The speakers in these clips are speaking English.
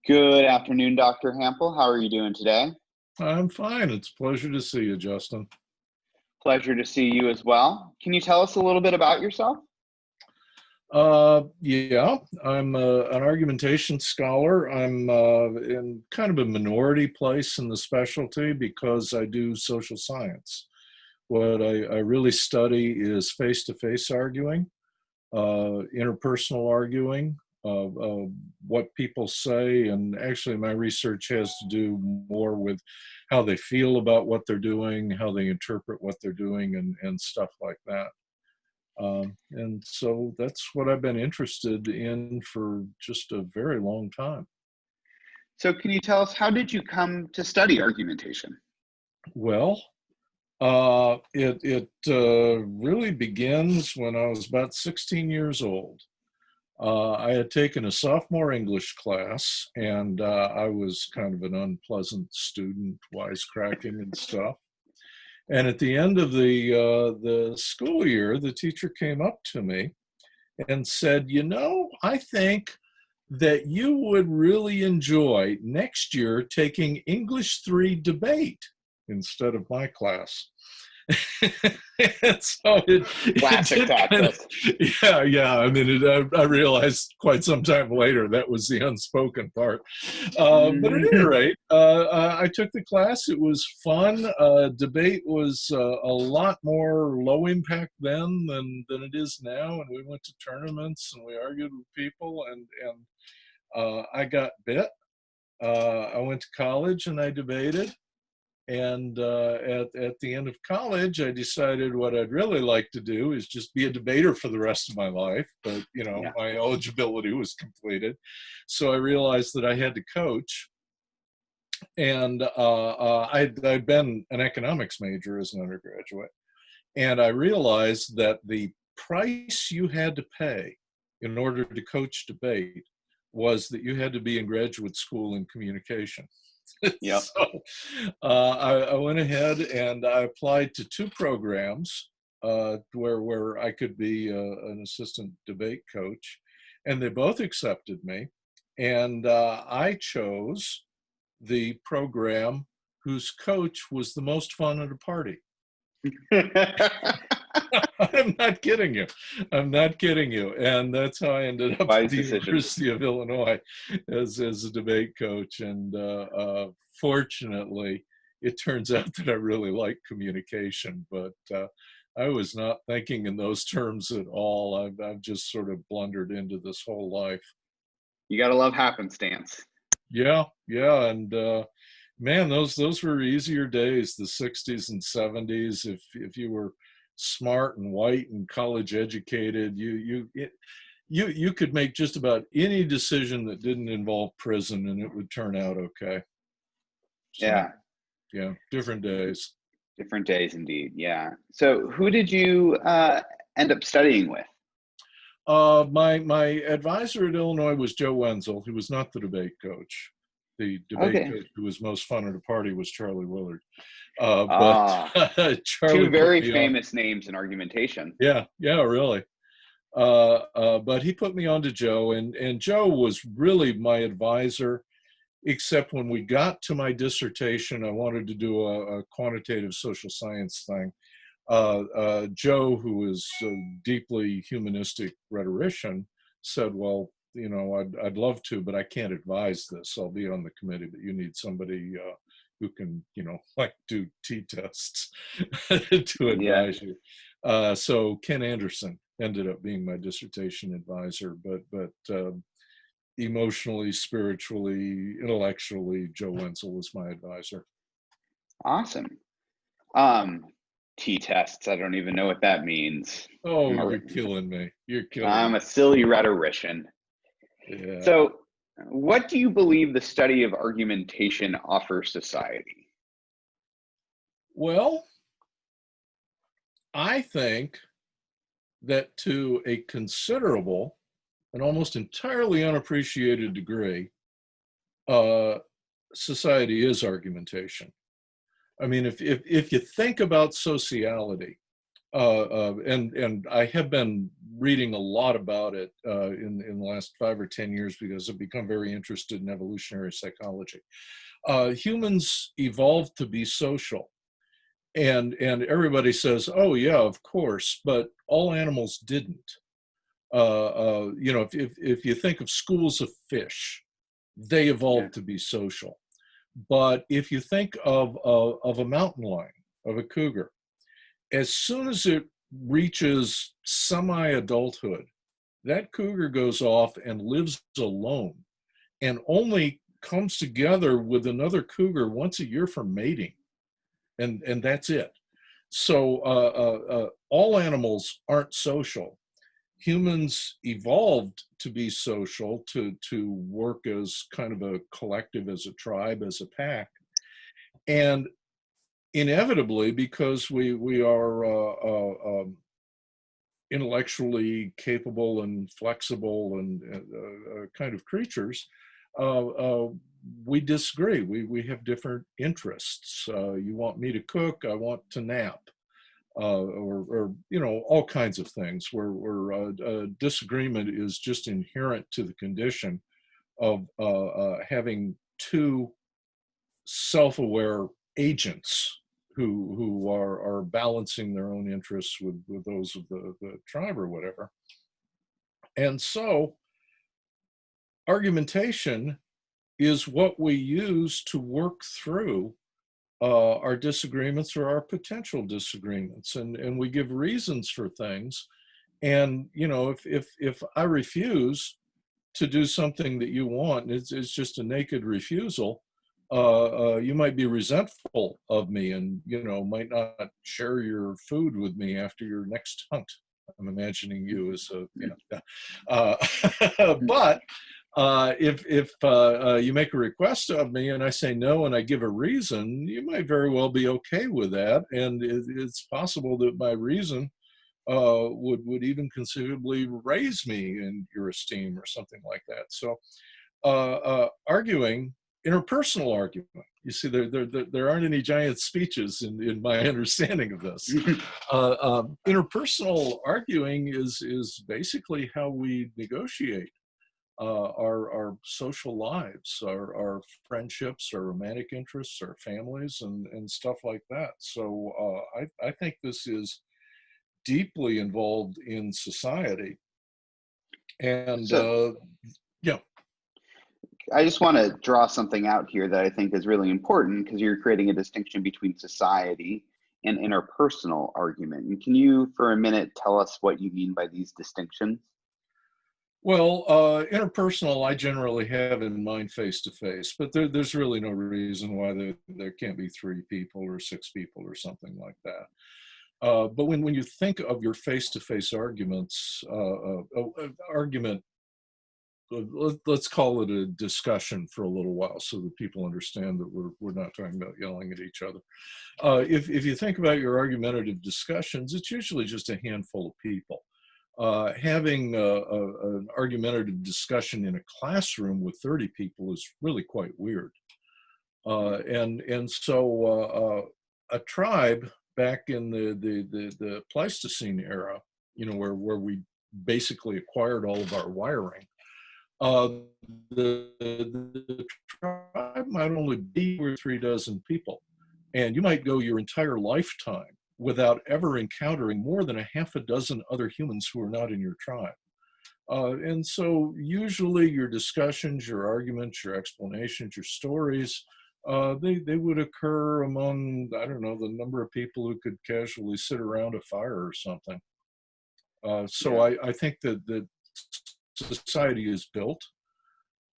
Good afternoon, Dr. Hample. How are you doing today? I'm fine. It's a pleasure to see you, Justin. Pleasure to see you as well. Can you tell us a little bit about yourself? Yeah, I'm an argumentation scholar. I'm in kind of a minority place in the specialty because I do social science. What I really study is face-to-face arguing, interpersonal arguing, what people say, and actually my research has to do more with how they feel about what they're doing, how they interpret what they're doing, and stuff like that. And so that's what I've been interested in for just a very long time. So can you tell us, how did you come to study argumentation? Well, it really begins when I was about 16 years old. I had taken a sophomore English class, and I was kind of an unpleasant student, wisecracking and stuff. And at the end of the school year, the teacher came up to me and said, I think that you would really enjoy next year taking English 3 debate instead of my class. And so Classic tactic. yeah. I mean, I realized quite some time later that was the unspoken part. But at any rate, I took the class. It was fun. Debate was a lot more low impact then than it is now. And we went to tournaments and we argued with people. And I got bit. I went to college and I debated. And at the end of college, I decided what I'd really like to do is just be a debater for the rest of my life. But, Yeah. my eligibility was completed. So I realized that I had to coach. And I'd been an economics major as an undergraduate. And I realized that the price you had to pay in order to coach debate was that you had to be in graduate school in communication. Yep. So I went ahead and I applied to 2 programs where I could be an assistant debate coach, and they both accepted me. And I chose the program whose coach was the most fun at a party. I'm not kidding you. I'm not kidding you. And that's how I ended up Wise at the decision. University of Illinois as a debate coach. And fortunately, it turns out that I really like communication, but I was not thinking in those terms at all. I've just sort of blundered into this whole life. You got to love happenstance. Yeah. And man, those were easier days, the 60s and 70s. If you were smart and white and college educated, you could make just about any decision that didn't involve prison and it would turn out okay. So, yeah, different days. Different days indeed. Yeah. So who did you end up studying with? My advisor at Illinois was Joe Wenzel, who was not the debate coach. The debate coach who was most fun at a party was Charlie Willard. But Charlie 2 very famous names in argumentation. Yeah, really. But he put me on to Joe, and Joe was really my advisor, except when we got to my dissertation, I wanted to do a quantitative social science thing. Joe, who is a deeply humanistic rhetorician, said, well, I'd love to, but I can't advise this. I'll be on the committee, but you need somebody who can, do t-tests to advise you. So Ken Anderson ended up being my dissertation advisor, but emotionally, spiritually, intellectually, Joe Wenzel was my advisor. Awesome. T-tests, I don't even know what that means. Oh, you're killing me. I'm a silly rhetorician. Yeah. So what do you believe the study of argumentation offers society? Well, I think that to a considerable and almost entirely unappreciated degree, society is argumentation. I mean, if you think about sociality, And I have been reading a lot about it in the last 5 or 10 years because I've become very interested in evolutionary psychology. Humans evolved to be social, and everybody says, "Oh yeah, of course," but all animals didn't. If you think of schools of fish, they Yeah. evolved to be social. But if you think of a mountain lion, of a cougar, as soon as it reaches semi-adulthood, that cougar goes off and lives alone and only comes together with another cougar once a year for mating, and that's it. So all animals aren't social. Humans evolved to be social, to work as kind of a collective, as a tribe, as a pack, and inevitably, because we are intellectually capable and flexible and kind of creatures, uh, uh, we disagree. We have different interests. You want me to cook, I want to nap. Or all kinds of things where disagreement is just inherent to the condition of having two self-aware agents who are balancing their own interests with those of the tribe or whatever. And so argumentation is what we use to work through our disagreements or our potential disagreements, and we give reasons for things. And if I refuse to do something that you want, it's just a naked refusal, you might be resentful of me and might not share your food with me after your next hunt. I'm imagining you as a but if you make a request of me and I say no and I give a reason, you might very well be okay with that, and it's possible that my reason would even considerably raise me in your esteem or something like that. So arguing, interpersonal argument. You see, there aren't any giant speeches in my understanding of this. Interpersonal arguing is basically how we negotiate our social lives, our friendships, our romantic interests, our families, and stuff like that. So I think this is deeply involved in society. And So yeah, I just want to draw something out here that I think is really important, because you're creating a distinction between society and interpersonal argument. And can you, for a minute, tell us what you mean by these distinctions? well, interpersonal, I generally have in mind face to face, but there's really no reason why there can't be 3 people or 6 people or something like that. But when you think of your face to face arguments, argument, let's call it a discussion for a little while so that people understand that we're not talking about yelling at each other. If you think about your argumentative discussions, it's usually just a handful of people. Having an argumentative discussion in a classroom with 30 people is really quite weird. And so a tribe back in the Pleistocene era, where we basically acquired all of our wiring, uh, the tribe might only be 2 or 3 dozen people, and you might go your entire lifetime without ever encountering more than a half a dozen other humans who are not in your tribe. And so usually your discussions, your arguments, your explanations, your stories, they would occur among, I don't know, the number of people who could casually sit around a fire or something. So Yeah. I think that society is built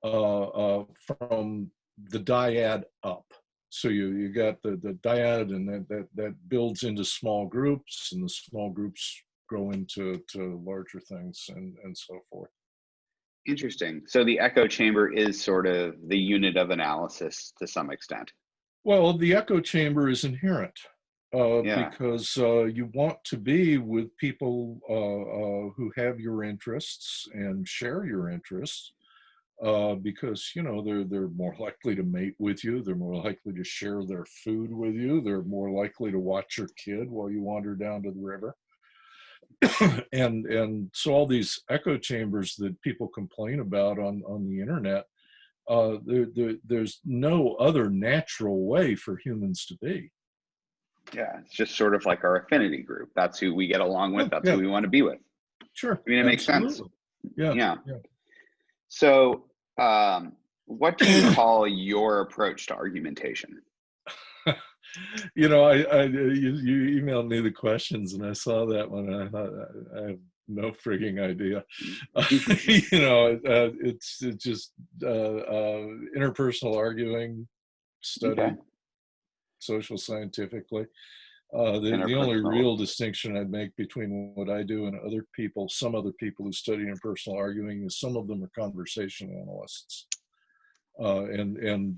from the dyad up. So you got the dyad, and that builds into small groups, and the small groups grow into larger things, and so forth. Interesting. So the echo chamber is sort of the unit of analysis to some extent. Well, the echo chamber is inherent Yeah. because you want to be with people who have your interests and share your interests, because they're more likely to mate with you, they're more likely to share their food with you, they're more likely to watch your kid while you wander down to the river. And so all these echo chambers that people complain about on the internet, there's no other natural way for humans to be. Yeah, it's just sort of like our affinity group. That's who we get along with. That's Yeah, who we want to be with. sure, I mean, it makes sense. absolutely. Yeah, Yeah. yeah. So, what do you call your approach to argumentation? You you emailed me the questions, and I saw that one, and I thought, I have no frigging idea. It's just interpersonal arguing, Okay. studied social scientifically. The only Interpersonal. real distinction I'd make between what I do and other people, some other people who study interpersonal arguing, is some of them are conversation analysts, and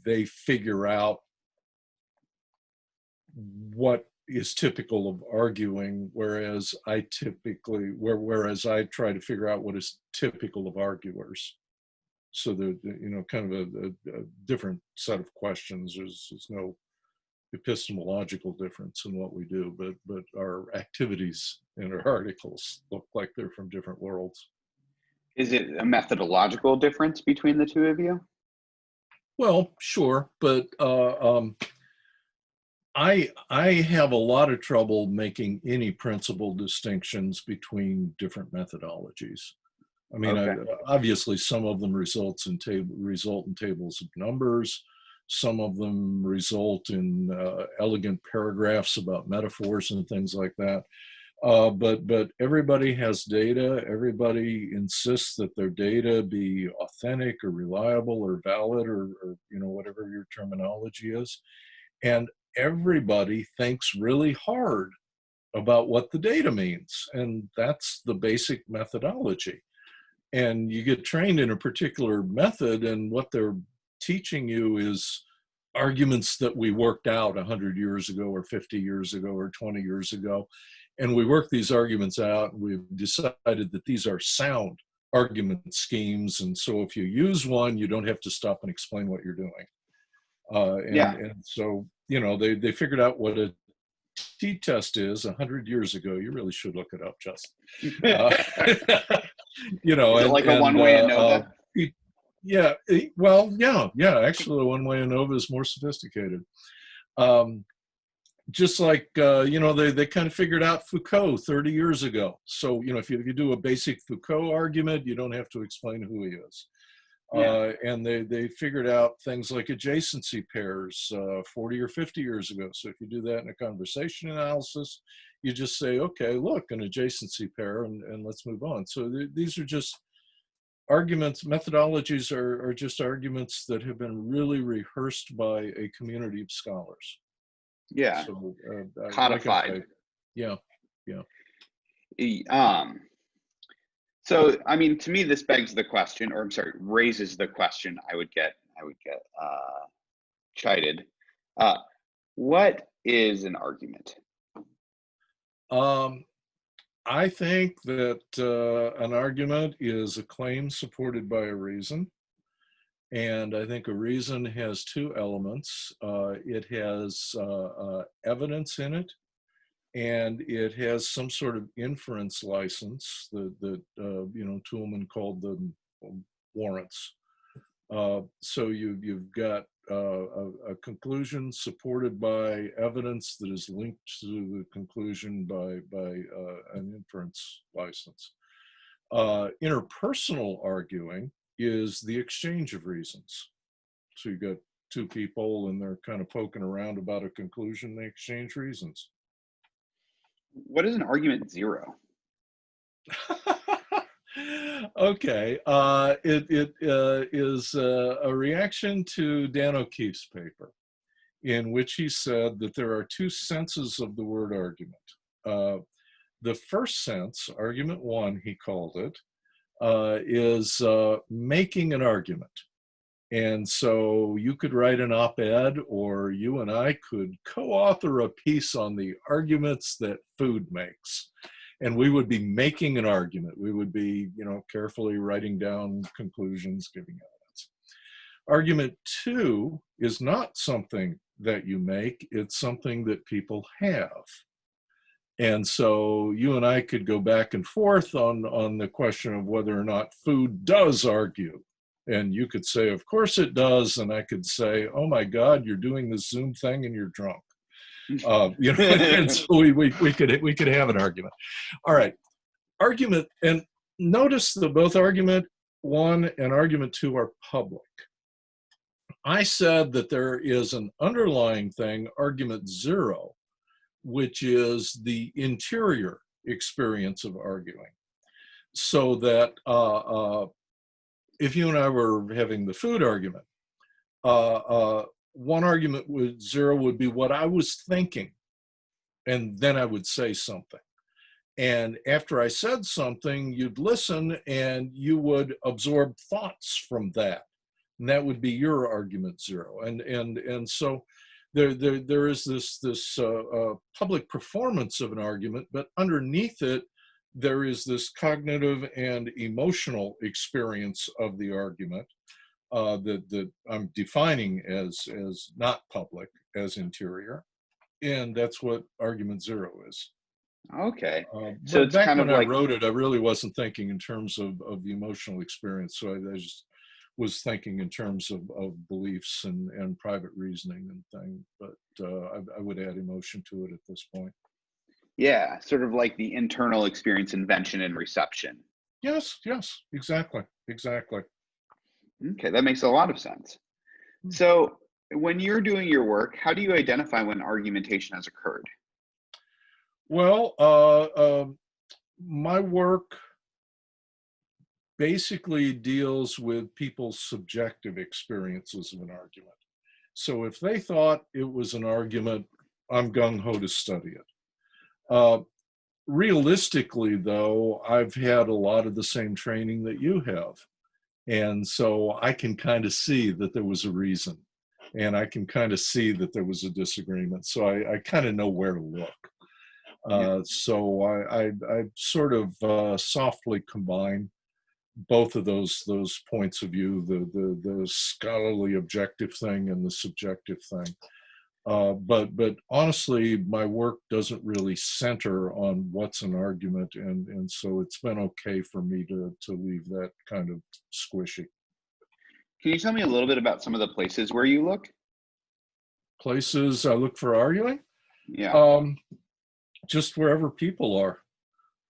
they figure out what is typical of arguing, whereas I try to figure out what is typical of arguers. So kind of a different set of questions. There's no epistemological difference in what we do, but our activities and our articles look like they're from different worlds. Is it a methodological difference between the two of you? Well, sure, but I have a lot of trouble making any principal distinctions between different methodologies. I mean, Okay. obviously, some of them result in tables of numbers. Some of them result in elegant paragraphs about metaphors and things like that. But everybody has data. Everybody insists that their data be authentic or reliable or valid or whatever your terminology is. And everybody thinks really hard about what the data means. And that's the basic methodology. And you get trained in a particular method, and what they're teaching you is arguments that we worked out 100 years ago or 50 years ago or 20 years ago. And we work these arguments out, and we've decided that these are sound argument schemes. And so if you use one, you don't have to stop and explain what you're doing. And so, they figured out what a t-test is 100 years ago. You really should look it up, Justin. Is it like a one-way ANOVA? Yeah, actually, the one-way ANOVA is more sophisticated. Just like, they kind of figured out Foucault 30 years ago. So, if you do a basic Foucault argument, you don't have to explain who he is. And they figured out things like adjacency pairs 40 or 50 years ago. So if you do that in a conversation analysis, you just say, okay, look, an adjacency pair, and let's move on. So these are just arguments. Methodologies are just arguments that have been really rehearsed by a community of scholars. Yeah. So, codified. Yeah. So, I mean, to me, this begs the question, or I'm sorry, raises the question. I would get chided. What is an argument? I think that an argument is a claim supported by a reason. And I think a reason has two elements. It has evidence in it, and it has some sort of inference license that Toulmin called them warrants. So you've got a conclusion supported by evidence that is linked to the conclusion by an inference license. Interpersonal arguing is the exchange of reasons. So you got two people, and they're kind of poking around about a conclusion. They exchange reasons. What is an argument zero? Okay, it is a reaction to Dan O'Keefe's paper, in which he said that there are two senses of the word argument. The first sense, argument one, he called it, is making an argument. And so you could write an op-ed, or you and I could co-author a piece on the arguments that food makes. And we would be making an argument. We would be, carefully writing down conclusions, giving evidence. Argument two is not something that you make. It's something that people have. And so you and I could go back and forth on the question of whether or not food does argue. And you could say, of course it does. And I could say, oh my God, you're doing this Zoom thing and you're drunk. And so we could have an argument. All right. Argument, and notice that both argument 1 and argument 2 are public. I said that there is an underlying thing, argument 0, which is the interior experience of arguing. So that if you and I were having the food argument, one argument with 0 would be what I was thinking, and then I would say something. And after I said something, you'd listen and you would absorb thoughts from that. And that would be your argument 0. And so there is this public performance of an argument, but underneath it, there is this cognitive and emotional experience of the argument that I'm defining as not public, as interior. And that's what argument 0 is. Okay. So But it's back kind when of I like, wrote it, I really wasn't thinking in terms of the emotional experience. So I just was thinking in terms of beliefs and private reasoning and things. But I would add emotion to it at this point. yeah, sort of like the internal experience, invention, and reception. Yes, exactly. Okay, that makes a lot of sense. So when you're doing your work, how do you identify when argumentation has occurred? Well, my work basically deals with people's subjective experiences of an argument. So if they thought it was an argument, I'm gung-ho to study it. Realistically, though, I've had a lot of the same training that you have. And so I can kind of see that there was a reason. And I can kind of see that there was a disagreement. So I kind of know where to look. So I sort of softly combine both of those points of view, the scholarly objective thing and the subjective thing. But honestly, my work doesn't really center on what's an argument, and so it's been okay for me to leave that kind of squishy. Can you tell me a little bit about some of the places where you look? Places I look for arguing? Yeah. Just wherever people are.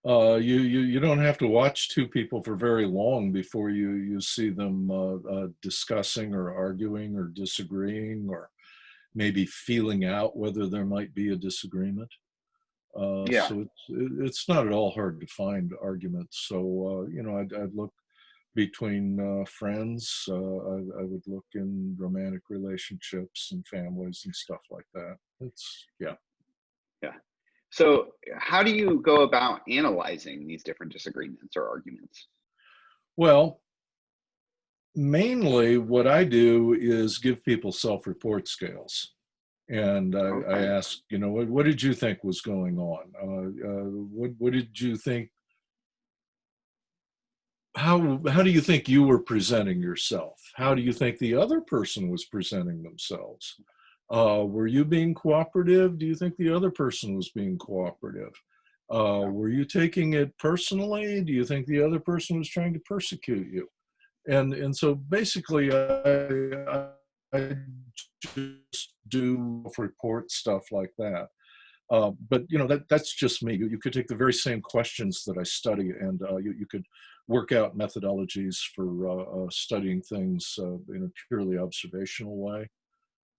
You don't have to watch two people for very long before you see them discussing or arguing or disagreeing or maybe feeling out whether there might be a disagreement. Yeah. So it's not at all hard to find arguments. So I'd look between friends. I would look in romantic relationships and families and stuff like that. Yeah. So how do you go about analyzing these different disagreements or arguments? Well, mainly what I do is give people self-report scales. And I ask, what did you think was going on? What did you think? How do you think you were presenting yourself? How do you think the other person was presenting themselves? Were you being cooperative? Do you think the other person was being cooperative? Were you taking it personally? Do you think the other person was trying to persecute you? And so basically, I just do report stuff like that. But that's just me. You could take the very same questions that I study, and you could work out methodologies for studying things in a purely observational way,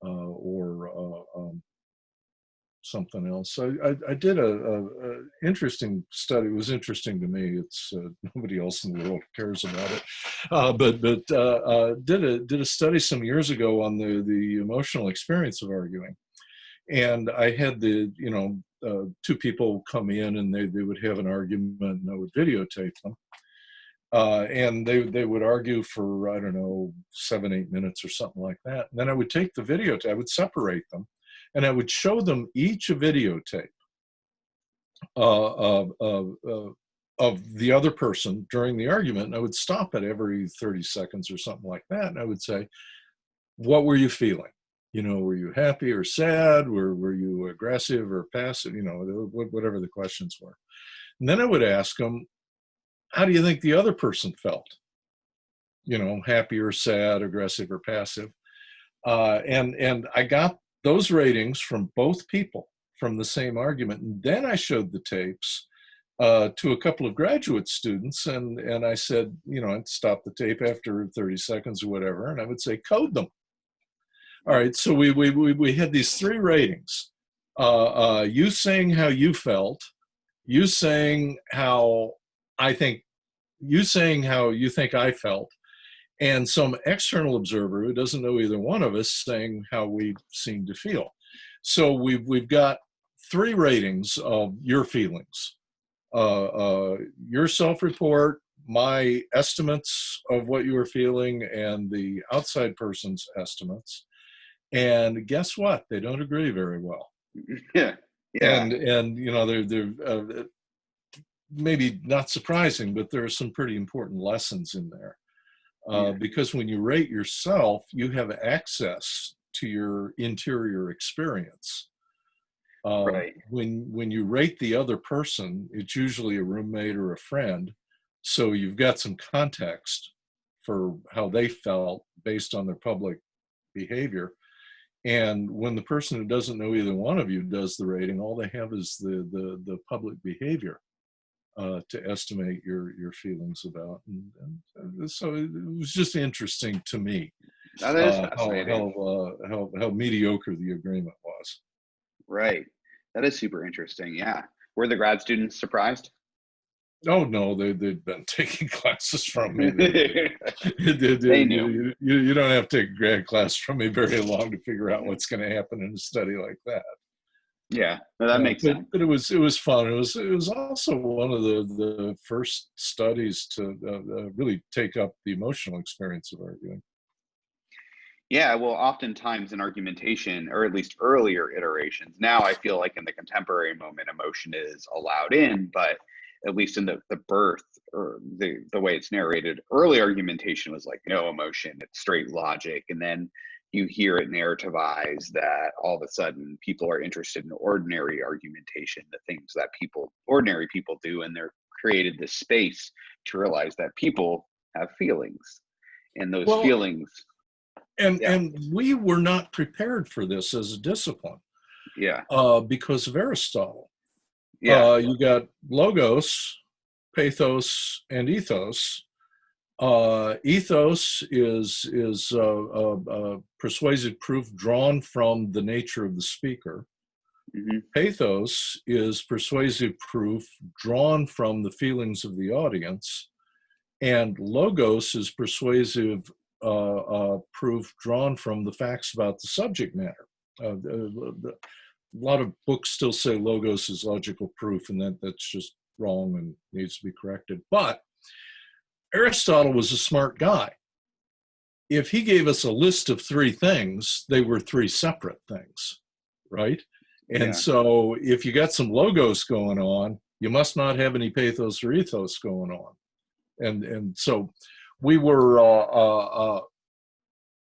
or something else. I did a interesting study. It was interesting to me. It's nobody else in the world cares about it, but did a study some years ago on the emotional experience of arguing. And I had two people come in and they would have an argument and I would videotape them. And they would argue for, I don't know, 7-8 minutes or something like that. And then I would take the videotape, I would separate them, and I would show them each a videotape of the other person during the argument. And I would stop it every 30 seconds or something like that. And I would say, what were you feeling? were you happy or sad? Were you aggressive or passive? Whatever the questions were. And then I would ask them, how do you think the other person felt? Happy or sad, aggressive or passive. And I got those ratings from both people from the same argument. And then I showed the tapes to a couple of graduate students, and I said, I'd stop the tape after 30 seconds or whatever, and I would say, code them. All right, so we had these three ratings. You saying how you felt, you saying how you think I felt, and some external observer who doesn't know either one of us saying how we seem to feel. So we've got three ratings of your feelings. Your self-report, my estimates of what you were feeling, and the outside person's estimates. And guess what? They don't agree very well. Yeah. And they're maybe not surprising, but there are some pretty important lessons in there. Because when you rate yourself, you have access to your interior experience. Right. When you rate the other person, it's usually a roommate or a friend, so you've got some context for how they felt based on their public behavior. And when the person who doesn't know either one of you does the rating, all they have is the public behavior to estimate your feelings about. And so it was just interesting to me That is fascinating. how mediocre the agreement was. Right. That is super interesting. Yeah. Were the grad students surprised? Oh no, they'd been taking classes from me. They knew. You don't have to take a grad class from me very long to figure out what's going to happen in a study like that. Yeah, no, that makes sense. But it was fun. It was also one of the first studies to really take up the emotional experience of arguing. Yeah, well, oftentimes in argumentation, or at least earlier iterations, now I feel like in the contemporary moment, emotion is allowed in, but at least in the birth or the way it's narrated, early argumentation was like no emotion, it's straight logic. And then you hear it narrativized that all of a sudden people are interested in ordinary argumentation, the things that ordinary people do, and they're created this space to realize that people have feelings, and those feelings. And we were not prepared for this as a discipline. Yeah. Because of Aristotle. Yeah. You got logos, pathos, and ethos. Ethos is persuasive proof drawn from the nature of the speaker. Mm-hmm. Pathos is persuasive proof drawn from the feelings of the audience. And logos is persuasive proof drawn from the facts about the subject matter. A lot of books still say logos is logical proof, and that's just wrong and needs to be corrected. But Aristotle was a smart guy. If he gave us a list of three things, they were three separate things, right? And so if you got some logos going on, you must not have any pathos or ethos going on. And so we were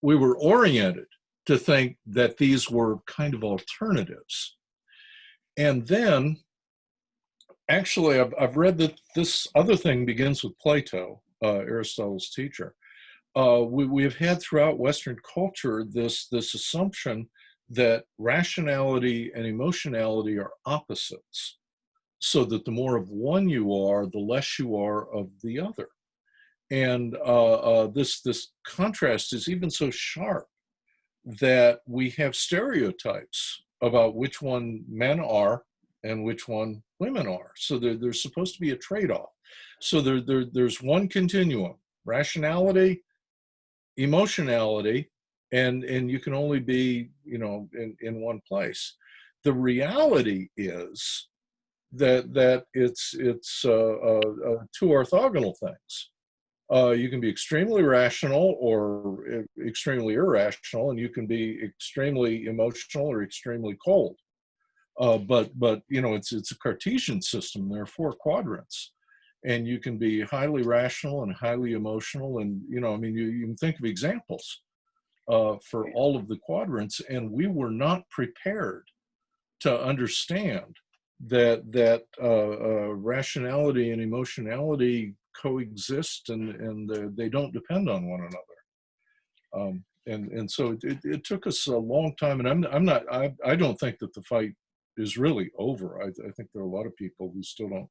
oriented to think that these were kind of alternatives. And then, actually, I've read that this other thing begins with Plato, Aristotle's teacher. We've had throughout Western culture this assumption that rationality and emotionality are opposites, so that the more of one you are, the less you are of the other. And this contrast is even so sharp that we have stereotypes about which one men are and which one women are. So there's supposed to be a trade-off. So there's one continuum: rationality, emotionality, and you can only be in one place. The reality is that it's two orthogonal things. You can be extremely rational or extremely irrational, and you can be extremely emotional or extremely cold. But it's a Cartesian system. There are four quadrants, and you can be highly rational and highly emotional. And you can think of examples. for all of the quadrants, and we were not prepared to understand that rationality and emotionality coexist, and they don't depend on one another. And so it took us a long time, and I don't think that the fight is really over. I think there are a lot of people who still don't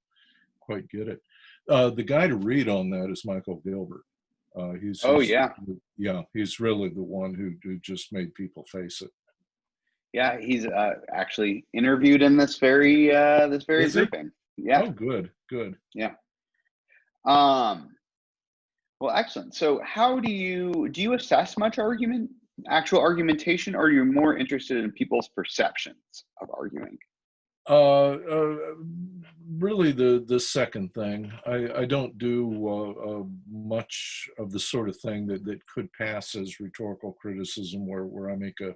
quite get it. The guy to read on that is Michael Gilbert. Oh yeah, he's really the one who just made people face it. yeah. He's actually interviewed in this very Is he? grouping. Yeah. Oh, good. Yeah. Well, excellent. So how do you assess much actual argumentation, or are you more interested in people's perceptions of arguing? Really the second thing. I don't do much of the sort of thing that could pass as rhetorical criticism, where I make a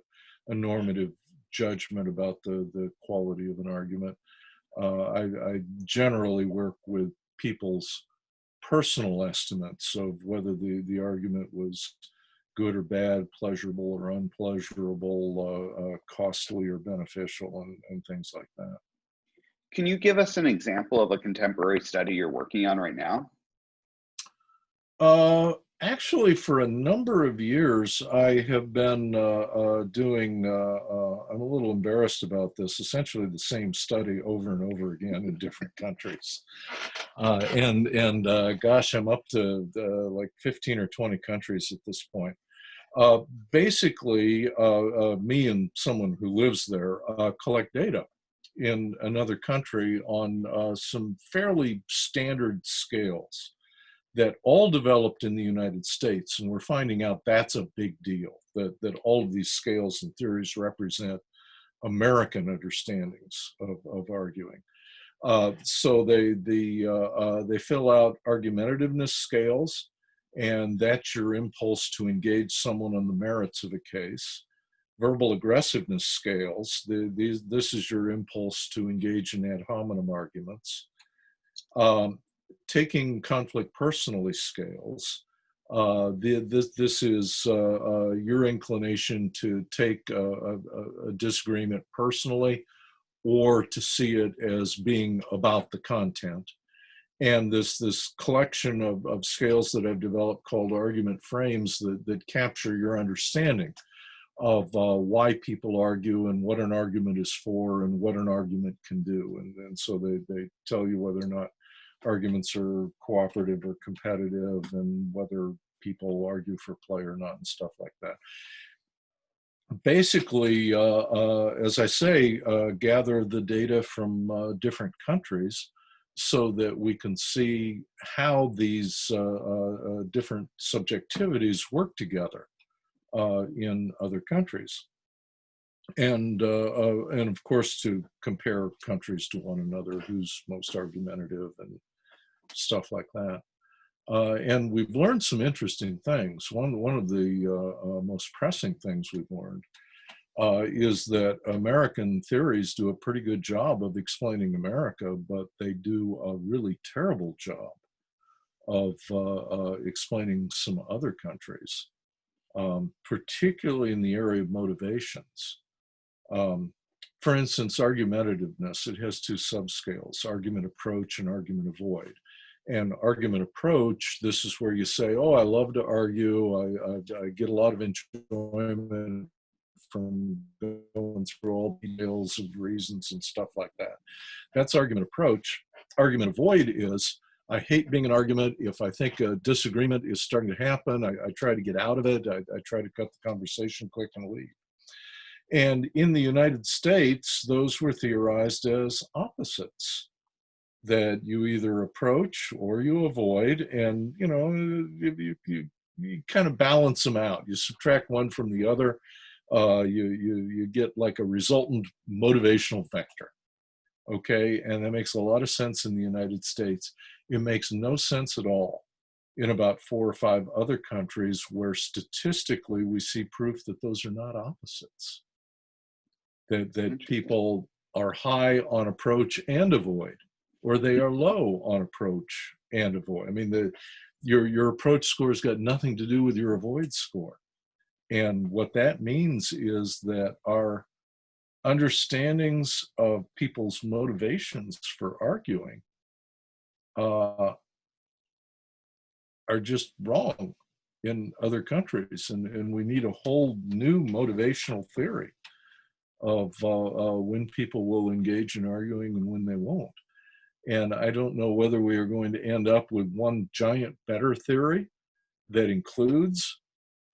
normative judgment about the quality of an argument. I generally work with people's personal estimates of whether the argument was good or bad, pleasurable or unpleasurable, costly or beneficial, and things like that. Can you give us an example of a contemporary study you're working on right now? Actually, for a number of years, I have been doing, I'm a little embarrassed about this, essentially the same study over and over again in different countries. Gosh, I'm up to like 15 or 20 countries at this point. Basically, me and someone who lives there collect data in another country on some fairly standard scales that all developed in the United States. And we're finding out that's a big deal, that all of these scales and theories represent American understandings of arguing. So they fill out argumentativeness scales, and that's your impulse to engage someone on the merits of a case. Verbal aggressiveness scales, this is your impulse to engage in ad hominem arguments. Taking conflict personally scales, this is your inclination to take a disagreement personally, or to see it as being about the content. And this collection of scales that I've developed called argument frames that capture your understanding of why people argue and what an argument is for and what an argument can do. And so they tell you whether or not arguments are cooperative or competitive, and whether people argue for play or not, and stuff like that. Basically, as I say, gather the data from different countries so that we can see how these different subjectivities work together in other countries. And of course, to compare countries to one another, who's most argumentative and stuff like that. And we've learned some interesting things. One of the most pressing things we've learned is that American theories do a pretty good job of explaining America, but they do a really terrible job of explaining some other countries, particularly in the area of motivations. For instance, argumentativeness, it has two subscales: argument approach and argument avoid. And argument approach, this is where you say, oh, I love to argue, I get a lot of enjoyment from going through all details of reasons and stuff like that. That's argument approach. Argument avoid is, I hate being an argument. If I think a disagreement is starting to happen, I try to get out of it. I try to cut the conversation quick and leave. And in the United States, those were theorized as opposites, that you either approach or you avoid, and you kind of balance them out. You subtract one from the other, you get like a resultant motivational vector. Okay, and that makes a lot of sense in the United States. It makes no sense at all in about 4 or 5 other countries, where statistically we see proof that those are not opposites. That people are high on approach and avoid, or they are low on approach and avoid. I mean, your approach score has got nothing to do with your avoid score. And what that means is that our understandings of people's motivations for arguing are just wrong in other countries. And we need a whole new motivational theory of when people will engage in arguing and when they won't. And I don't know whether we are going to end up with one giant better theory that includes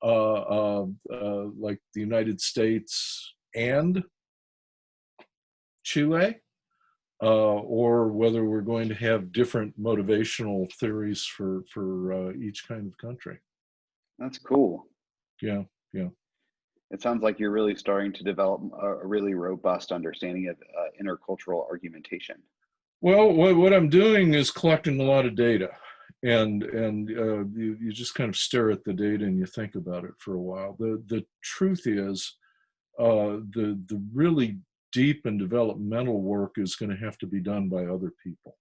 like the United States and Chile, or whether we're going to have different motivational theories for each kind of country. That's cool. Yeah, yeah. It sounds like you're really starting to develop a really robust understanding of intercultural argumentation. Well, what I'm doing is collecting a lot of data, and you just kind of stare at the data and you think about it for a while. The truth is, the really deep and developmental work is going to have to be done by other people,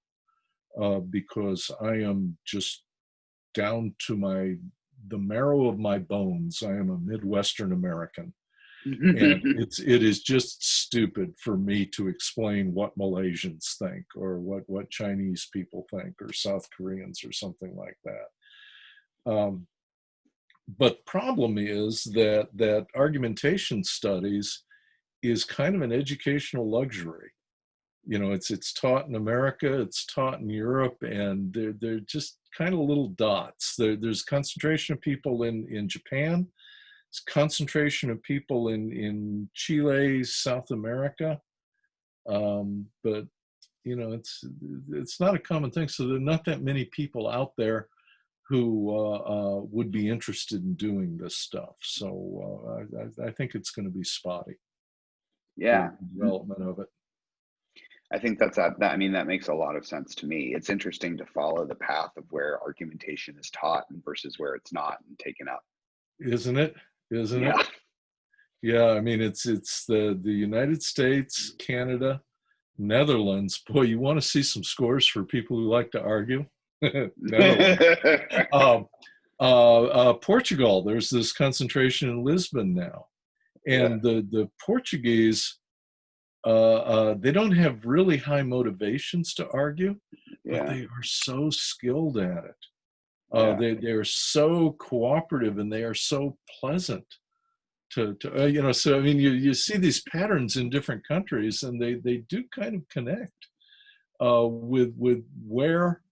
because I am just down to the marrow of my bones. I am a Midwestern American. And it is just stupid for me to explain what Malaysians think or what Chinese people think or South Koreans or something like that. But problem is that argumentation studies is kind of an educational luxury. You know, it's taught in America, it's taught in Europe, and they're just kind of little dots. There's concentration of people in Japan. It's concentration of people in Chile, South America, but you know, it's not a common thing. So there are not that many people out there who would be interested in doing this stuff. So I think it's going to be spotty. Yeah, the development of it. I think that makes a lot of sense to me. It's interesting to follow the path of where argumentation is taught versus where it's not and taken up. Isn't it? Isn't Yeah. it? Yeah, I mean, it's the United States, Canada, Netherlands. Boy, you want to see some scores for people who like to argue? Netherlands. Portugal, there's this concentration in Lisbon now. And the Portuguese, they don't have really high motivations to argue, but they are so skilled at it. They are so cooperative and they are so pleasant to you know. So I mean, you see these patterns in different countries, and they do kind of connect with where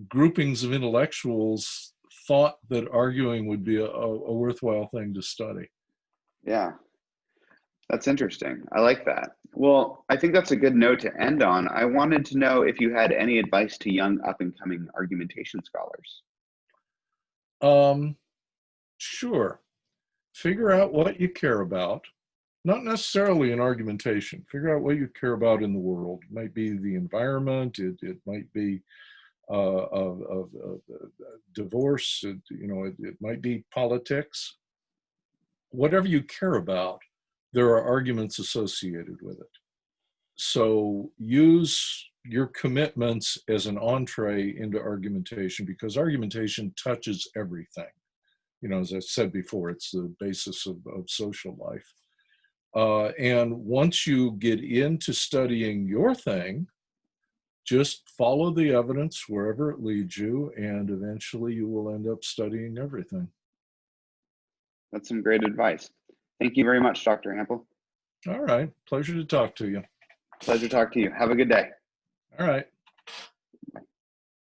groupings of intellectuals thought that arguing would be a worthwhile thing to study. Yeah. That's interesting. I like that. Well, I think that's a good note to end on. I wanted to know if you had any advice to young up-and-coming argumentation scholars. Sure. Figure out what you care about. Not necessarily in argumentation. Figure out what you care about in the world. It might be the environment. It might be divorce. It might be politics. Whatever you care about, there are arguments associated with it. So use your commitments as an entree into argumentation, because argumentation touches everything. You know, as I said before, it's the basis of social life. And once you get into studying your thing, just follow the evidence wherever it leads you, and eventually you will end up studying everything. That's some great advice. Thank you very much, Dr. Hample. All right. Pleasure to talk to you. Pleasure to talk to you. Have a good day. All right.